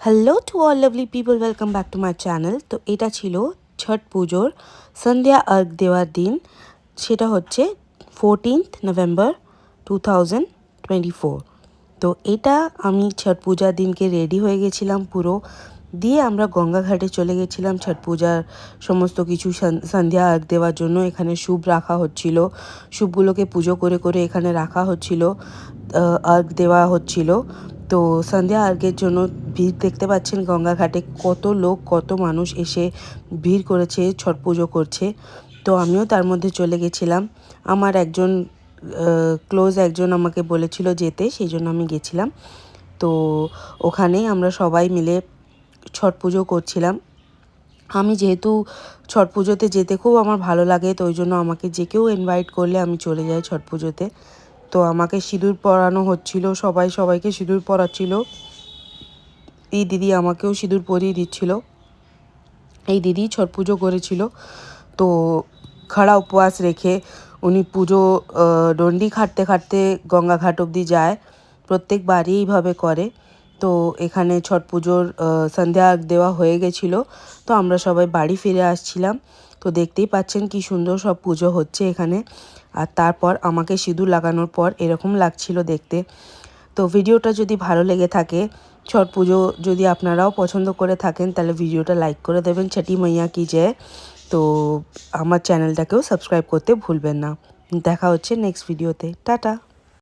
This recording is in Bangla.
Hello to all lovely people, welcome back to my channel. তো এটা ছিল ছট পুজোর সন্ধ্যা আর্ঘ দেওয়ার দিন। সেটা হচ্ছে 14th নভেম্বর 2024। তো এটা আমি ছট পূজার দিনকে রেডি হয়ে গেছিলাম পুরো, দিয়ে আমরা গঙ্গা ঘাটে চলে গেছিলাম ছট পূজার সমস্ত কিছু সন্ধ্যা আর্ঘ দেওয়ার জন্য। এখানে শুভ রাখা হচ্ছিল, শুভগুলোকে পুজো করে করে এখানে রাখা হচ্ছিল, আর্ঘ দেওয়া হচ্ছিল। তো সন্ধ্যা আর্ঘের জন্য ভিড় দেখতে পাচ্ছেন গঙ্গা ঘাটে, কত লোক কত মানুষ এসে ভিড় করেছে, ছট পুজো করছে। তো আমিও তার মধ্যে চলে গেছিলাম। আমার একজন ক্লোজ একজন আমাকে বলেছিল যেতে, সেই জন্য আমি গেছিলাম। তো ওখানেই আমরা সবাই মিলে ছট পুজো করছিলাম। আমি যেহেতু ছট পুজোতে যেতে খুব আমার ভালো লাগে, তো ওই জন্য আমাকে যে কেউ ইনভাইট করলে আমি চলে যাই ছট পুজোতে। তো আমাকে সিঁদুর পরানো হচ্ছিল, সবাই সবাইকে সিঁদুর পরাচ্ছিল। এই দিদি আমাকেও সিঁদুর পরিয়ে দিচ্ছিল। এই দিদি ছট পুজো করেছিল, তো খাড়া উপবাস রেখে উনি পুজো ডন্ডি খাটতে খাটতে গঙ্গা ঘাট অবধি যায়। প্রত্যেকবারই এইভাবে করে। তো এখানে ছট পুজোর সন্ধ্যা দেওয়া হয়ে গেছিলো, তো আমরা সবাই বাড়ি ফিরে আসছিলাম। তো দেখতেই পাচ্ছেন কি সুন্দর সব পুজো হচ্ছে এখানে। আর তারপর আমাকে সিঁদুর লাগানোর পর এরকম লাগছিল দেখতে। তো ভিডিওটা যদি ভালো লেগে থাকে, ছট পুজো যদি আপনারাও পছন্দ করে থাকেন, তাহলে ভিডিওটা লাইক করে দেবেন। ছটি মাইয়া কি জয়। তো আমার চ্যানেলটাকেও সাবস্ক্রাইব করতে ভুলবেন না। দেখা হচ্ছে নেক্সট ভিডিওতে। টাটা।